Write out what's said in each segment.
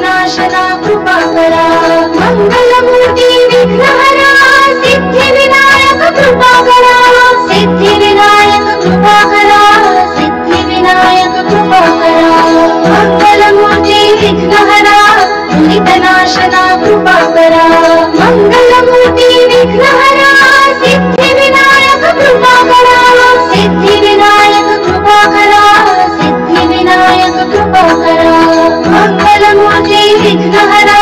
नाशना कृपा करा मंगलमूर्ती विघ्नहरा सिद्धी विनायक कृपा करा सिद्धी विनायक कृपा करा सिद्धी विनायक कृपा करा मंगलमूर्ती विघ्नहरा नाशना कृपा करा मंगलमूर्ती विघ्नहरा सिद्धी विनायक कृपा करा सिद्धी विनायक कृपा करा सिद्धी विनायक कृपा करा मंगलमूर्ती विघ्नहरा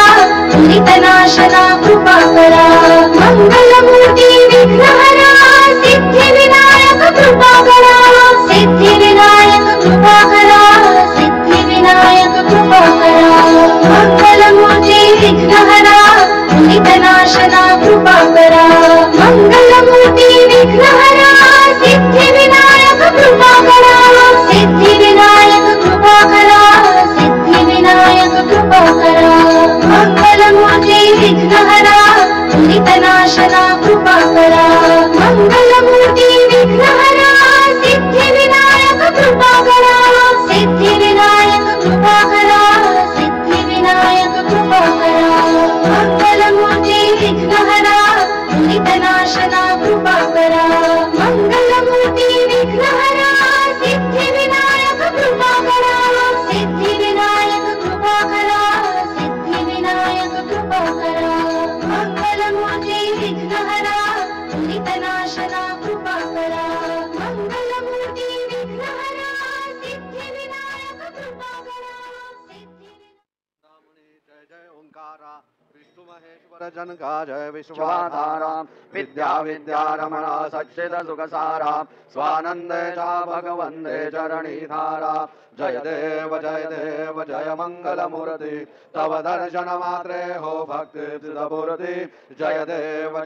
नाशना कृपा करा मंगलमूर्ती विघ्नहरा सिद्धी विनायक कृपा करा सिद्धी विनायक कृपा करा सिद्धी विनायक कृपा करा मंगलमूर्ती विघ्नहरा नाशना कृपा करा मंगलमूर्ती विघ्नहरा सिद्धी विनायक कृपा करा सिद्धी विनायक कृपा करा सिद्धी विनायक कृपा करा मंगलमूर्ती विघ्नहरा नाशना कृपा करा मंगलमूर्ती विघ्नहरा सिद्धी विनायक कृपा करा सिद्धी विनायक कृपा करा सिद्धी विनायक कृपा करा मंगलमूर्ती विघ्नहरा नाशना कृपा करा मंगलमूर्ती विघ्नहरा सिद्धी विनायक कृपा करा सिद्धी विनायक कृपा करा सिद्धी विनायक कृपा करा मंगलमूर्ती विघ्नहरा नाशना कृपा करा मंगलमूर्ती विघ्नहरा सिद्धी विनायक कृपा करा जय जय ओंकारा विष्णु महेश्वर जनका जय विश्वाधारा विद्या विद्या रमणा सच्चिद सुखसारा स्वानंद चा भगवंदे चरणीधारा जय देव जय मंगल मूर्ति तव दर्शन मात्रे हो भक्ति सिद्धपूर्ति जय देव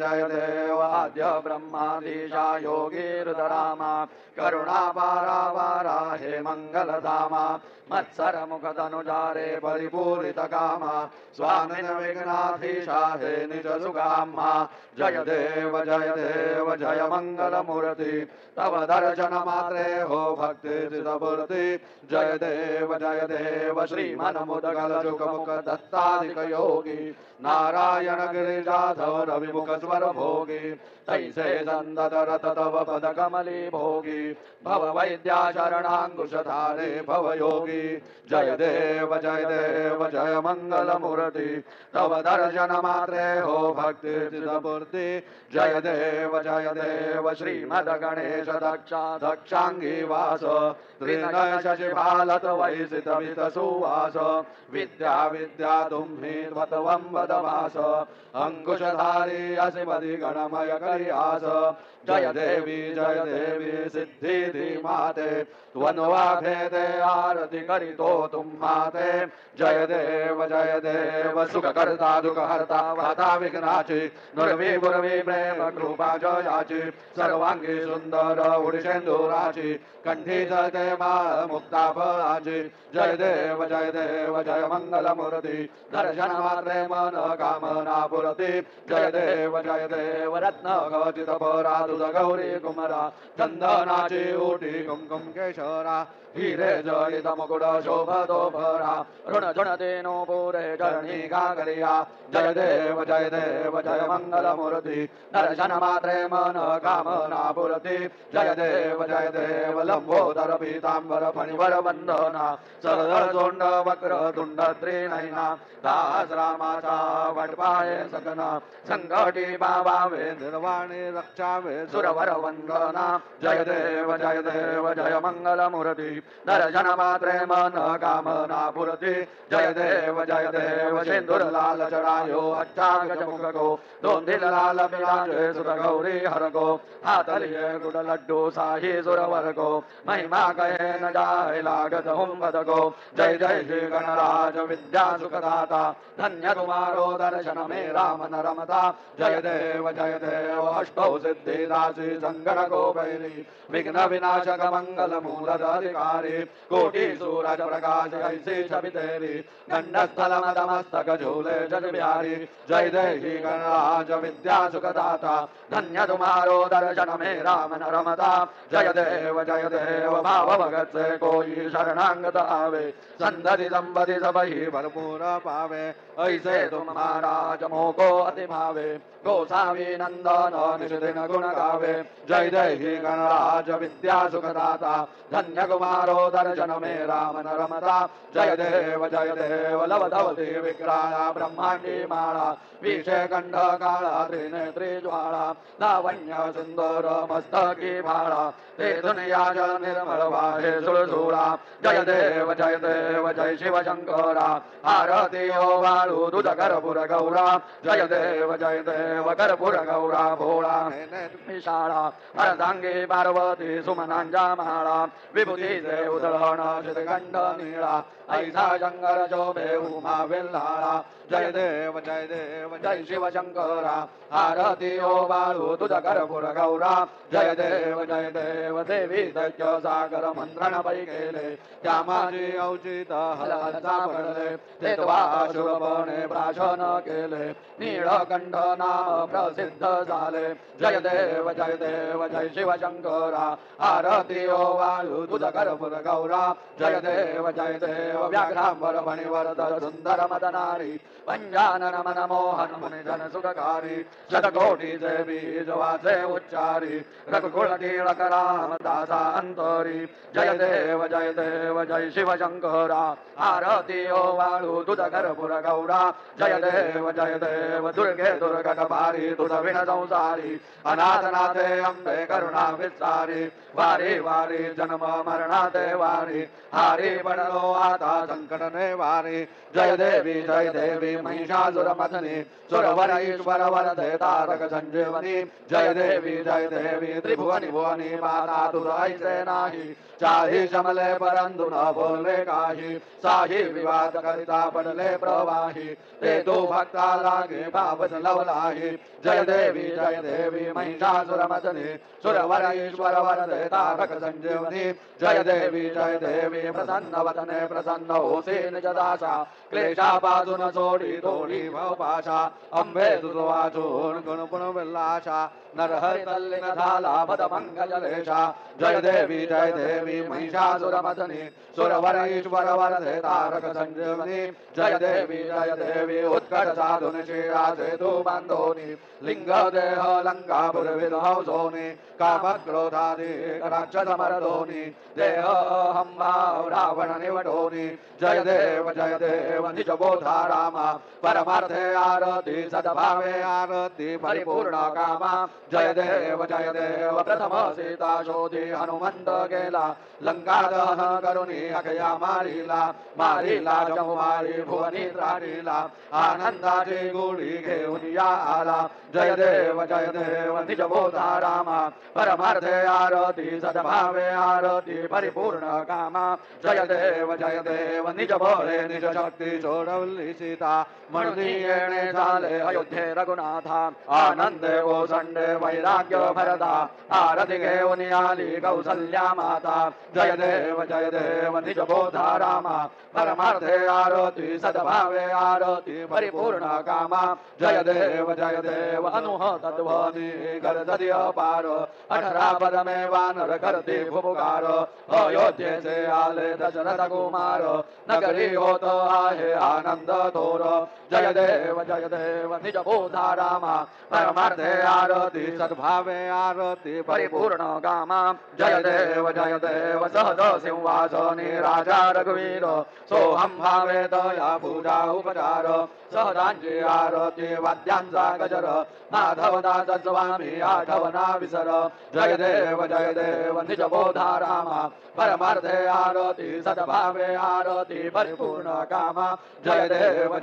आद्य ब्रह्माधीशा योगी रुद्रामा करुणा पारा वारा हे मंगल धामा मत्सर मुख तनुजारे परिपूरित कामा स्वामिन विघ्नाधीशा हे निज सुगामा जय देव जय मंगल मूर्ति तव दर्शन मात्रे हो भक्ति सिद्धपूर्ति जय देव श्रीमन मुदगल जुग मुख दत्तादिक योगी नारायण गिरिजाधव रविमुख स्वर भोगी तैसे संदत रत तव पद कमली भोगी भव वैद्या शरणांकुशधारे भव योगी जय देव जय मंगल मूर्ति तव दर्शन मात्रे हो भक्ति सिद्धपूर्ति जय देव श्रीमद गणेश दक्षांगी वास त्रिनय शशिभालत वैसित वित सुवास विद्या तुम्हि त्वं वदवास अंकुशधारी असिमदि गणमय करियास जय देवी सिद्धि माते त्वन्वाभेदे आरति करितो तुम माते जय देव सुख करता दुख हरता वाता विघ्नाची नुरवी गुरवी प्रेम कृपा जयाची सर्वांगी सुंदर उडिशेंदुराची कंठी जते मुक्ता फळाची जय देव जय मंगल मूर्ति दर्शन मात्रे मन कामना पुरती जय देव रत्न खचित परा तुझ गौरी कुमरा चंदनाची ओटी कुमकुम केशरा हिरे जडित मुकुट शोभतो भरा ऋण झुणतेनो पुरे चरणी गागरिया जय देव जय मंगल मूर्ति दर्शन मात्रे मन कामना पुरती जय देव लंबोदर पीतांबर फणिवर वंदना सरदळ तोंड वक्र तुंड त्रिनयना दास रामाचा वटपाय सकना संकटी बाबावे निर्वाणे रक्षावे सुरवर वंदना जय देव जय मंगल मूर्ति दर्शन मात्रे मन कामना पुरती जय देव सिंदूर लाल चढ़ायो अच्छा गजमुख को दोंदिल लाल बिराजे सुर गौरी हर को हाथ लिए गुड़ लड्डू साही सुरवर को महिमा कहे न जाए लागत हुम्बद को जय श्री गणराज विद्या सुखदाता धन्य तुम्हारो दर्शन मेरा मन रमता जय देव अष्टौ सिद्धि दासी संगण को बैरी विघ्न विनाशक मंगल मूलधिकारी कोटि सूरज प्रकाश ऐसी छवि तेरी गंडस्थल मदमस्तक झूले जज बिहारी सुखकारी जय देहि गणराज विद्या सुखदाता धन्य तुम्हारो दर्शन में राम न रमता जय देव भाव भगत से कोई शरणागत आवे संधि संपत्ति सब ही भरपूर पावे ऐसे तुम महाराज मोको अति भावे गोसावी नंदन निषदिन गुण गावे जय देहि गणराज विद्या सुखदाता धन्य कुमारो दर्शन में राम न रमता जय देव लव धवती विग्रहा ब्रह्मांडी माला विषय कंठ काला त्रिनेत्री ज्वाला लावण्य सुंदर मस्तकी भाला ते दुनिया जल निर्मल वाहे सुरसुरा जय देव जय शिव शंकरा आरती ओ बालू दूध कर्पूर गौरा जय देव कर्पूर गौरा भोळा विशाला अर्धांगी पार्वती सुमनांजा माळा विभूती से उदळण चितकंठ नीळा ऐसा शंकर शोभे उमा विल्हाळा जय देव जय शिव शंकरा आरती ओ बाळू तुझ कर्पूर गौरा जय देव देवी दैत्य सागर मंत्रण पै गेले त्या माझी औचित हल सापडले ते शुभपणे प्राशन केले नीळकंठ नाम प्रसिद्ध झाले जय देव जय शिव शंकरा आरती ओ बाळू तुझ कर्पूर गौरा जय देव व्याघ्रांबर फणिवर्धन सुंदर मदनारी पंजानन मन मोहन मुनि जन सुखकारी शतकोटीचे बीज वाचे उच्चारी रघुकुल टिळक रामदासा अंतरी जय देव जय शिव शंकरा आरती ओ वाळू तुझ कर्पूर गौरा जय देव दुर्गे दुर्गट पारी तुझ विण संसारी अनाथनाथे अंबे करुणा विस्तारी वारी वारी जन्म मरणाते वारी हारी पडलो आता संकट ने वारी जय देवी महिषासुर मथनी सुरवर ईश्वर वरदे तारक संजीवनी जय देवी त्रिभुवनी भुवनी माता तुझ ऐसे नाही चाही शमले परंतु न बोले काही साही विवाद करिता पडले प्रवाही ते तो भक्ता लागे बाबत लवलाही जय देवी महिषासुर मथनी सुरवर ईश्वर वरदे तारक संजीवनी जय देवी प्रसन्न वदने प्रसन्न होसी निज दासा क्लेशापासून सोडी तोडी भवपाशा अंबे तुझ वाचून गुणपुण विलासा नरहरि तल्लीन झाला पद पंकजलेशा जय देवी महिषासुर मथनी सुरवर ईश्वर वरदे तारक संजीवनी जय देवी उत्कट साधुन शिरा सेतु बांधोनी लिंग देह लंकापुर विध्वंसोनी काम क्रोधादी राक्षस मरदोनी देह हंभाव रावण निवडोनी जय देव निज बोधा रामा परमार्थे आरती सद्भावे आरती परिपूर्ण कामा जय देव प्रथम सीता शोधी हनुमंत गेला लंका दहन करुणी अखया मारिला जमुवारी भुवनी त्राणीला आनंदाची गोळी घेऊन या आला जय देव निज बोधा रामा परमार्थे आरती सद्भावे आरती परिपूर्ण कामा जय देव निज बळे निज शक्ती सोडवली सीता म्हणून येणे झाले अयोध्ये रघुनाथा आनंदे ओसंडे वैराग्य भरता आरती घेऊन आली कौसल्या माता जय देव निज बोधा रामा परमार्थे आरती सद्भावे आरती परिपूर्ण कामा जय देव अनुह तत्वनी गर्दधी अपार 18 पद में वानर करते फुफकार अयोध्येचे आले दशरथ कुमार नगरी होत आहे आनंद थोर जय देव निज बोधा रामा परमार्थे आरती सद्भावे आरती परिपूर्ण कामा जय देव सहज सिंहासनी राजा रघुवीर सोहम भावे तया पूजा उपचार सहजांची आरती वाद्यांचा गजर माधवदास स्वामी आठवना विसर जय देव निज बोधा रामा परमार्थे आरती सद्भावे आरती परिपूर्ण कामा जय देव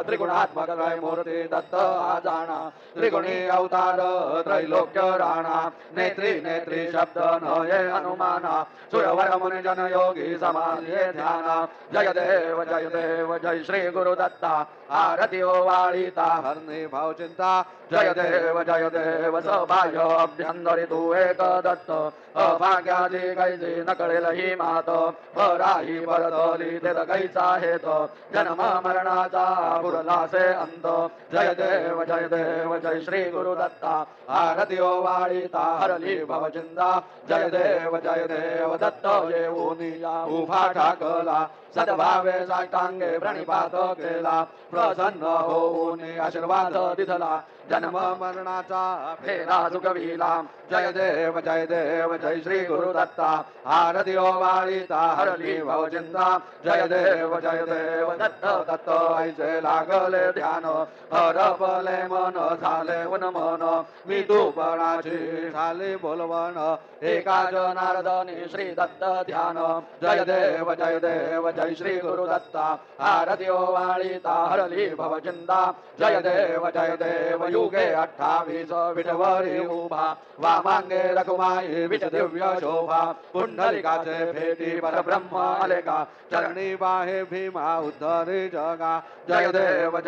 त्रिगुणात्मक त्रयमूर्ती दत्त आजाना त्रिगुणी अवतार त्रैलोक्य राणा नेत्री शब्द नये अनुमाना सुरवर मुनि जन योगी समाधि ध्याना जय देव जय श्री गुरु दत्ता आरती ओ वाळीता हरणे भाव चिंता जय देव सौभाग्य अभ्यंतरी तू एक दत्त अभाग्याची कैसी नकळेल ही मात पराही परतली ते कैसा हेत जन्म मरणाचा उरलासे अंत जय देव जय श्री गुरुदत्ता आरती ओवाळीता हरली भवचिंता जय देव दत्त येऊनिया उभा ठाकला सद्भावे साष्टांगे प्रणिपात केला प्रसन्न होऊन आशीर्वाद दिधला जन्म मरणाचा फेरा चुकविला जय देव जय श्री गुरुदत्ता आरती ओवाळीता हरली भवचिंता जय देव दत्त दत्त ऐसे लागले ध्यान हरपले मन झाले उन्मन मी तूपणाची झाली बोलवण एका जनार्दनी श्री दत्त ध्यान जय देव जय श्री गुरुदत्ता आरती ओवाळीता हरली भवचिंता जय देव युगे 28 विठवरी उभा वामांगे रखुमाई विच दिव्य शोभा पुंडलिकाचे भेटी परब्रह्म आलेका चरणी बाहे भीमा उद्धरी जगा जय देव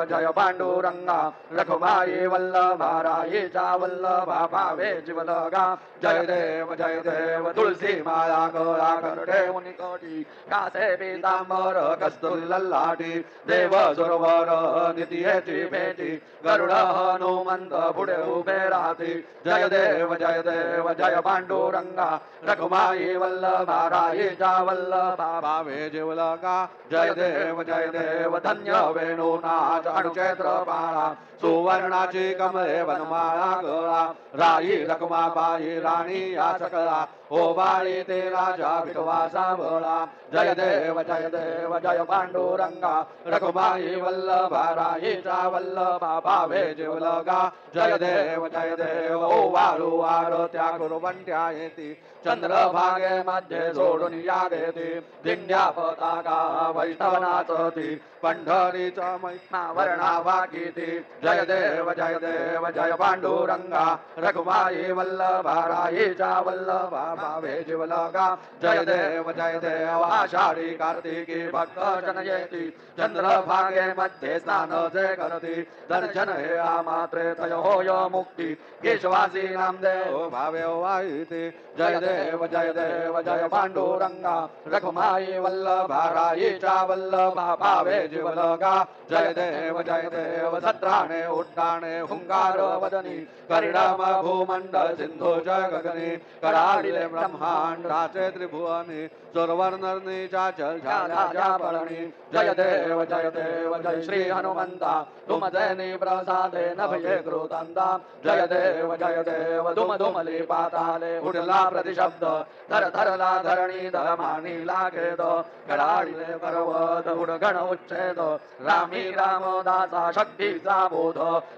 जय पांडुरंगा रखुमाई वल्लभा रायीचा वल्लभा भावे जीवलगा जय देव तुळसी माळा गळा करडे मुनिकोटी कासे पीतांबर कस्तुरी देव सरोवर नितीयेची भेटी गरुड हनुमंत पुढे उभे राहती जय देव जय पांडुरंगा रखुमाई वल्लभा रायीचा वल्लभा भावे जीवलगा जय देव धन्य वेणुनाथ अणुक्षेत्र पाळा सुवर्णाची कमळे वनमाळा गळा राई रखुमाबाई राणी या सकळा ओवाळी ते राजा विठवासा बळा जय देव जय पांडुरंगा रखुमाई वल्लभा रायीचा वल्लभा भावे जीवलगा जय देव ओवाळू आरत्या गुरुवंट्या येती चंद्रभागे मध्ये जोडून या घेती दिंड्या पताका वैष्णव नाचती पंढरीचा महिमा वर्णा वाकिती जय देव जय पांडुरंगा रखुमाई वल्लभा रायीचा वल्लभा भावे जीवलगा जय देव आषाढी कार्तिकी भक्त जन येती चंद्रभागे मध्ये स्नान जे करती दर्शन हे मात्रे तय होय मुक्ती केशवासी नामदेव भावे वाईती जय देव जय पांडुरंगा रखुमाई वल्लभा रायीचा वल्लभा भावे जीवलगा जय देव सत्राणे उड्डाणे हुंकार वदनी करिडम भूमंडल सिंधू जगगनी कराडिले ब्रह्मांड राचे त्रिभुवनी चोरवर नरनीचा चल झाला पळणी जय देव जय श्री हनुमंता तुम जैनी प्रसादे नभये कृतांता जय देव तुम दुमली पाताले उडला प्रतिशब्द धरला धरणी धमानी लागेद कराडिले पर्वत उडगण उच्छेद रामी रामदासा शक्तीचा बोध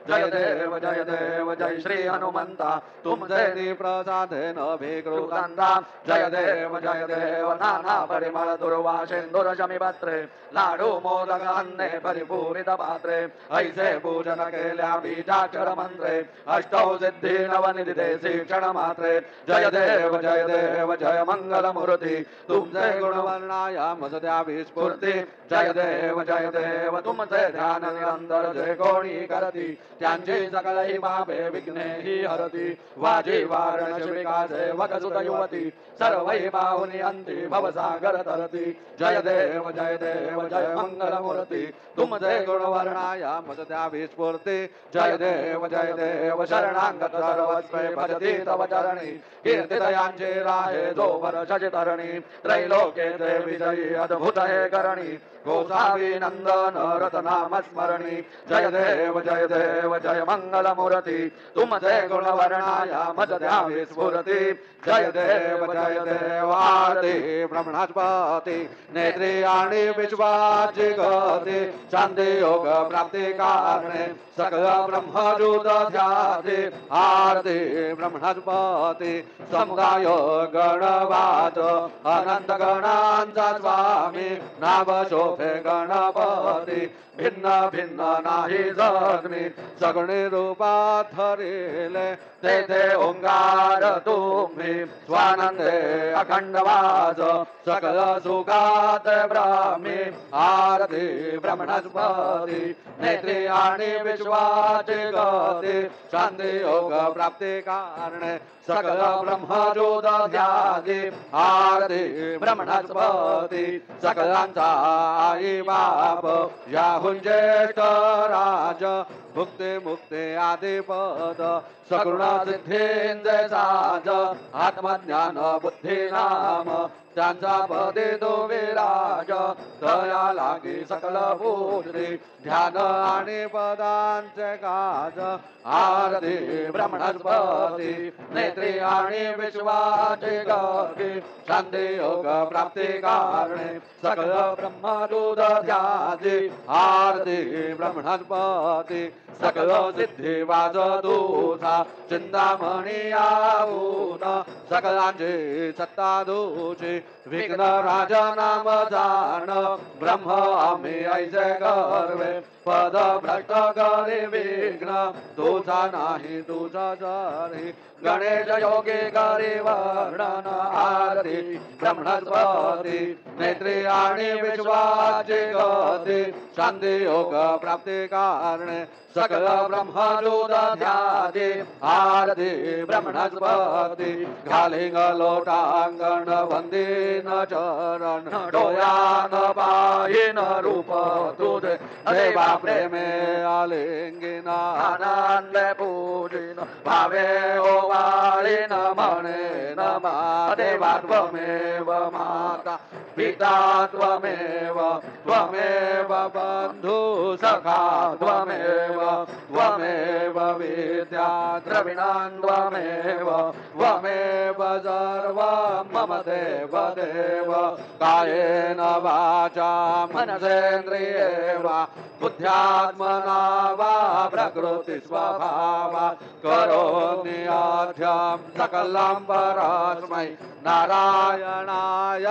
जय देव जय श्री हनुमंता तुम जैनी प्रसादे नभे कृतांता जय देव नाना परिमळ दुर्वासेंदुर शमी पात्रे लाडू मोदक अन्ने परिपूरित पात्रे ऐसे पूजन केल्या बीजाक्षर मंत्रे अष्टौ सिद्धी नवनिधे शिक्षण मात्रे जय देव जय मंगल मूर्ती तुमचे गुणवर्णाया मजद्या विस्फूर्ती जय देव तुमचे ध्यान निरंतर जे कोणी करती त्यांची सकलही पापे विघ्ने ही हरती वाजी वारण शिविकाचे वकसुत युवती सर्वै बाहुनी अंती भवसागर तरती जय देव जय मंगल मूर्ती तुमचे गुणवर्णाया मजद्या विस्फूर्ती जय देव शरणांगत सर्वस्वे भजती तव चरणी कीर्तिदयांचे राहे जो वर्षाची तरणी त्रैलोके ते विजयी अद्भुत हे करणी गोसावी नंदन रतनाम स्मरणी जय देव जय मंगल मूर्ती तुमचे गुणवर्णाया मजद्या विस्फूर्ती जय देव आरती ब्रह्मणास्पती नेत्री आणि विश्वाची गती चांदी योग प्राप्ती कारणे सकल ब्रह्मजूत ध्याती आरती ब्रह्मणास्पती समुदाय गणवाच अनंत गणांचा स्वामी नाव शोभे गणपती भिन्न भिन्न नाही जगणी सगुणी रूपात धरिले तेथे ओंकार तुम्ही स्वानंदे अखंड वाज सकल सुखात ब्राह्मी आरती ब्रह्मणस्पती नेत्री आणि विश्वाची गती शांती योग प्राप्ती कारणे सकल ब्रह्मजोत ध्याती आरती ब्रह्मणस्पती सकलांचा आई बाप याहुंजेष्ठ राज भुक्ते मुक्ते आदिपद सगुण सिद्धेंद्र साज आत्मज्ञान बुद्धी नाम त्यांचा पदे तो विराज दया लागे सकल पूजते ध्यान आणि पदांचे गाज आरती ब्रह्मणस्पती नेत्री आणि विश्वाचे गती शांती योग प्राप्ती कारणे सकल ब्रह्मदूत ध्याजे आरती ब्रह्मणस्पती सकल सिद्धी वाज तुझा चिंतामणी आऊन सकलांचे सत्ता तुझी विघ्न राजा नाम जाण ब्रह्म आम्ही ऐसे गर्वे पद भ्रष्ट करे विघ्न तुझा नाही तुझा जरी गणेश योगी करे वर्णन आरती ब्रह्मस्पती नेत्री आणि विश्वाचे गती शांती योग प्राप्ती कारणे सकल ब्रह्मदूत ध्याते आरती ब्रह्मस्पती घालिंग लोटांगण वंदीन चरण डोळ्यान पाहिन रूप तुझे देवा प्रेमे आलिंगिन आनंद पूजिन भावे ओवाळीन म्हणेन मा देवा त्वमेव माता पिता त्वमेव त्वमेव बंधु सखा त्वमेव त्वमेव विद्या द्रविणान् त्वमेव त्वमेव सर्वं मम देव देव कायेन वाचा मनसेन्द्रिये वा बुद्ध्यात्मना वा प्रकृति स्वभावा करोमि आद्यं सकलं परस्मै नारायणाय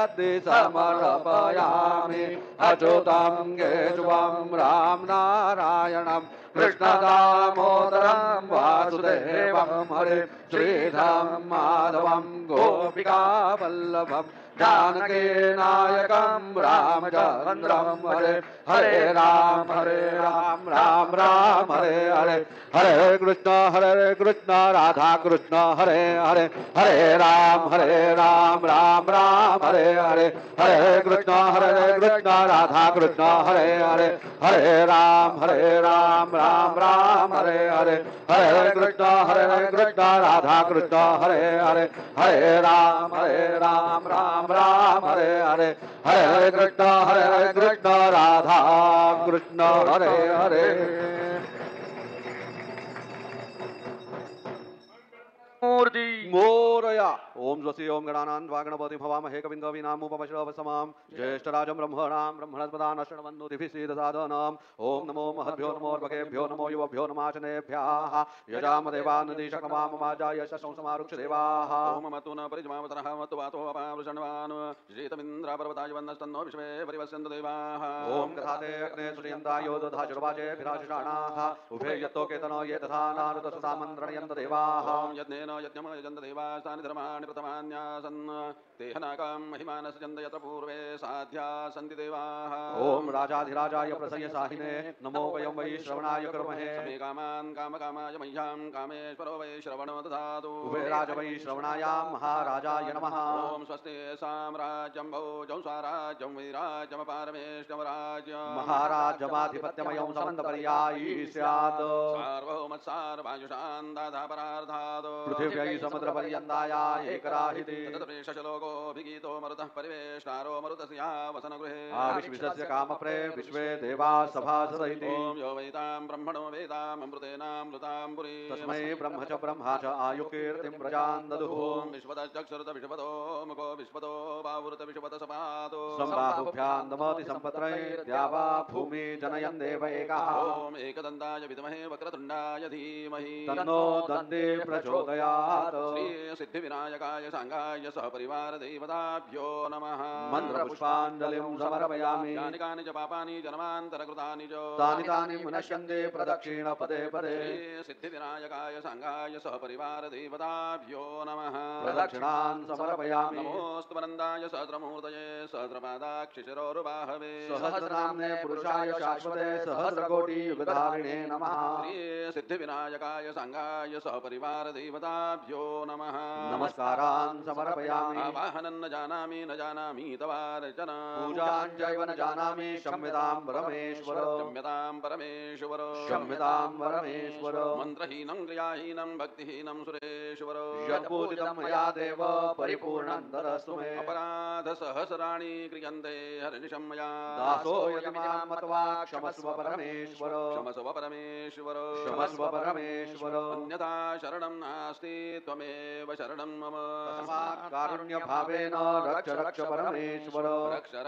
समर्पयामि अच्युतं केशवं राम नारायणं कृष्ण दामोदरं वासुदेवं हरे श्रीधरं माधवं गोपिका वल्लभं जानकी नायकं रामचन्द्रं हरे हरे राम राम राम हरे हरे हरे कृष्ण राधा कृष्ण हरे हरे हरे राम राम राम हरे हरे हरे कृष्ण राधा कृष्ण हरे हरे हरे राम राम राम हरे हरे हरे कृष्ण राधा कृष्ण हरे हरे हरे राम राम हरे हरे हरे कृष्ण राधा कृष्ण हरे हरे मूर्ति मोरया ओम स्वस्ति ओम गणानां गणपति भवामहे कविं कवीनामुपमश्रवसमां ज्येष्ठराजं ब्रह्मणस्पदान् अष्टवन्नुतिभिः ओम नमो महद्भ्यो नमो भगेभ्यो नमो युवभ्यो नमाचनेभ्यः यजामदेवानदीशकमाममाजा यशंसमारुक्ष देवाः ओम मतु न परिजमावतरः मतु वातो अपावृषण्वान् श्रीतमिन्द्रापर्वताय वन्दस्तन्नो विश्वे परिवस्यन्तु देवाः ओम कथाते अग्ने सूर्यन्तायो दधाचुर्वाचे विराजषाणाः उभे यत्तो केतनो ये तथा नारदसुतामन्त्रणयन्त देवाः ओम यज्ञेन यज्ञम यजन्त देवास्तानि धर्माणि प्रथमान्यासन् तेहनाकां महिमानस चन्द यत्र पूर्वे साध्या सन्ति देवाः ओम राजाधिराजाय प्रसय साहिने नमो वयं वै श्रवणाय कर्महे समे कामान् कामकामाय मह्यां कामेश्वरो वै श्रवणो दधातु कुबेराज वै श्रवणाय महाराजाय नमः ओम स्वस्ति साम्राज्यं भोजं स्वाराज्यं वैराज्यमपारमेष्टमराज्यं महाराजमाधिपत्यमयं समन्तपर्यायी स्यात् सार्वभौमत्सार्वायुषान् दाधापरार्धात् पृथिव्यै समुद्रपर्यन्ताया एकराहिति तदप्रेषलोकोऽभिगीतो मरुतः परिवेष्टारो मरुतस्या वसनगृहे आविश्विशस्य कामप्रे विश्वे देवा सभासदिति ओम यो वैतां ब्रह्मणो वेदामृतेनामृतां पुरी तस्मै ब्रह्म च ब्रह्मा च आयुकीर्तिं प्रजान् ददुः ओम विश्वतश्चक्षुरुत विश्वतो मुखो विश्वतो बाहुरुत विश्वत सपातो सम्बाहुभ्यां नमति सम्पत्रै द्यावा भूमि जनयन् देव एकः ओम एकदन्ताय विद्महे वक्रतुण्डाय धीमहि तन्नो दन्ते प्रचोदयात् श्री सिद्धिविनायकाय सांगाय सहपरिवार देवताभ्यो नमः मन्त्रपुष्पाञ्जलिं समर्पयामि यानि कानि च पापानि जन्मान्तरकृतानि च तानि मुनश्यन्ते प्रदक्षिण पदे पदे श्री सिद्धिविनायकाय सांगाय सहपरिवार देवताभ्यो नमः प्रदक्षिणान् समर्पयामि नमोऽस्तु वनन्दाय सहस्रमूर्तये सहस्रपादाक्षिशिरोरुबाहवे सहस्रनाम्ने पुरुषाय शाश्वते सहस्रकोटि युगधारिणे नमः श्री सिद्धिविनायकाय सांगाय सहपरिवार देवताभ्यो नमः नमस्कारान् समर्पयामि आवाहनं न जानामि तवार्चन पूजां चैव न जानामि क्षम्यतां परमेश्वर क्षम्यतां परमेश्वर क्षम्यतां परमेश्वर मन्त्रहीनं क्रियाहीनं भक्तिहीनं सुरेश्वर यत्पूजितं मया देव परिपूर्णं ददस्तु मे अपराध सहस्राणि क्रियन्ते हर्निशं मया दासो यदि मां मत्वा क्षमस्व परमेश्वर क्षमस्व परमेश्वर क्षमस्व परमेश्वर अन्यथा शरणं नास्ति त्वमेव शरणं मम तस्मात् कारुण्यभावेन रक्ष रक्ष परमेश्वर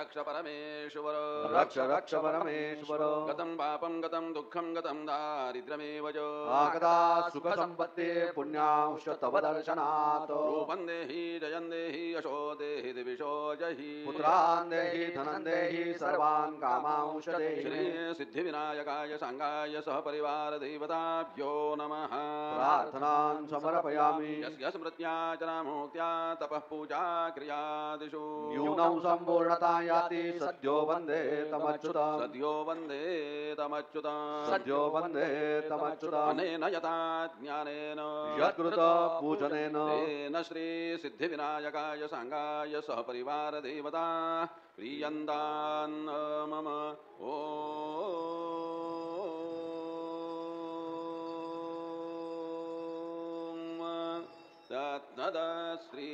रक्ष परमेश्वर रक्ष परमेश्वर गतं पापं गतं दुःखं गतं दारिद्र्यमेव च आगता सुख संपत्ति पुण्यांश तव दर्शनात् रूपं देहि जयं देहि यशो देहि दिविशो जहि पुत्रान् देहि धनं देहि सर्वान् कामांश देहि श्री सिद्धिविनायकाय सांगाय सह परिवार देवताभ्यो नमः प्रार्थनां समर्पयामि यस्य स्मृत्या जनामुक्त्या तपः पूजा क्रियादिषु न्यूनं सम्पूर्णता याति सद्यो वन्दे तमच्युत सद्यो वन्दे तमच्युत सद्यो वन्दे तमच्युत अनेन यथा ज्ञानेन यत्कृत पूजनेन तेन श्री सिद्धिविनायकाय सांगाय सह परिवार देवता प्रियन्तान् मम ॐ तत्नद श्री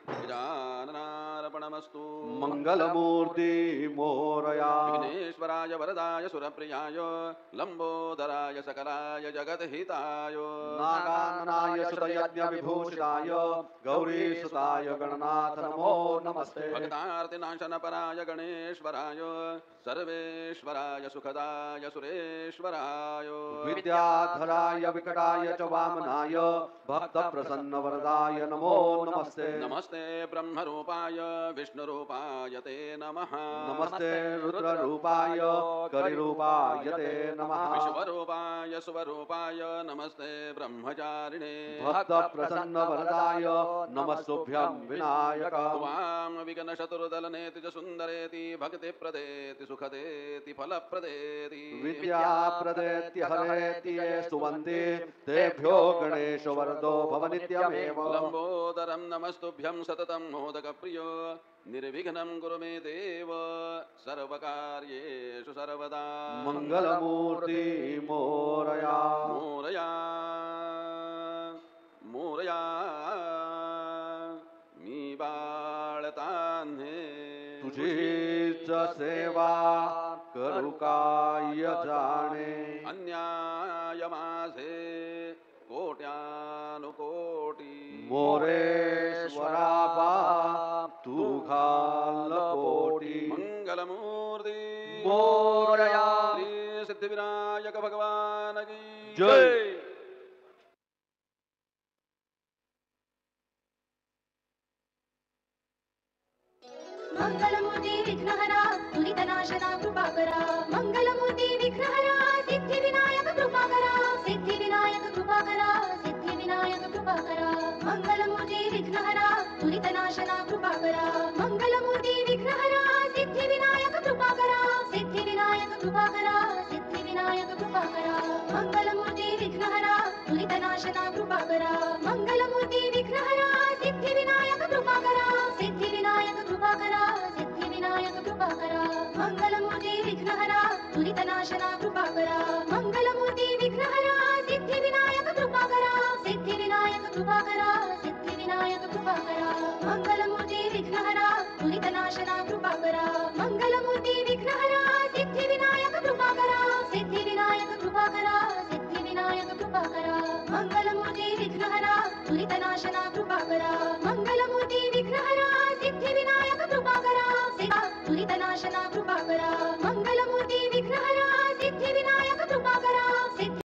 गजाननार्पणमस्तु मंगलमूर्ति मोरया विघ्नेश्वराय वरदाय सुरप्रियाय लंबोदराय सकलाय जगद्हिताय नागाननाय सुतयज्ञ विभूषिताय गौरीसुताय गणनाथ नमो नमस्ते भक्तार्तिनाशनपराय गणेश्वराय सर्वेश्वराय सुखदाय सुरेश्वराय विद्याधराय विकटाय च वामनाय भक्त प्रसन्न वरदाय नमो नमस्ते नमस्ते ब्रह्मरूपाय विष्णुरूपाय ते नमः नमस्ते रुद्ररूपाय करिरूपाय ते नमः विश्वरूपाय स्वरूपाय नमस्ते ब्रह्मचारिणे भक्त प्रसन्न वरदाय नमस्तुभ्यं विनायक त्वां विघ्नचतुर्दलनेति च सुन्दरेति भक्तिप्रदेति सुखदेति फलप्रदेति विद्याप्रदेत्य हरेति ये स्तुवन्ति तेभ्यो गणेश वरदो भव नित्यमेव लम्बोदरं नमस्तुभ्यं सततं मोदकप्रियो निर्विघ्नं कुरु मे देव सर्वकार्येषु सर्वदा मंगलमूर्ति मोरया मोरया मोरया मी बाळतान्हे तुझीच सेवा करू काय जाणे अन्याय माझे कोट्यानुकोटी मोरेश्वरा बा तू घाल कोटी मंगलमूर्ती मोरया श्री सिद्धिविनायक भगवान की जय मंगलमूर्ती विघ्नहरा दुरितनाशना कृपाकरा मंगलमूर्ती विघ्नहरा सिद्धिविनायक कृपाकरा सिद्धिविनायक कृपाकरा सिद्धिविनायक कृपाकरा मंगलमूर्ती विघ्नहरा दुरितनाशना कृपाकरा मंगलमूर्ती विघ्नहरा सिद्धिविनायक कृपाकरा सिद्धिविनायक कृपाकरा सिद्धिविनायक कृपाकरा मंगलमूर्ती विघ्नहरा दुरितनाशना कृपाकरा मंगलमूर्ती विघ्नहरा सिद्धिविनायक कृपाकरा सिद्धिविनायक कृपाकरा सिद्धिविनायक कृपाकरा मंगलमूर्ती विघ्नहरा दुरितनाशना कृपाकरा मंगलमूर्ती विघ्नहरा सिद्धिविनायक कृपाकरा सिद्धिविनायक कृपाकरा सिद्धिविनायक कृपाकरा मंगलमूर्ती विघ्नहरा दुरितनाशना कृपाकरा मंगलमूर्ती विघ्नहरा सिद्धिविनायक कृपाकरा सिद्धिविनायक कृपाकरा सिद्धिविनायक कृपाकरा मंगलमूर्ती विघ्नहरा दुरितनाशना कृपाकरा मंगलमूर्ती विघ्नहरा सिद्धिविनायक कृपाकरा दुरितनाशना कृपाकरा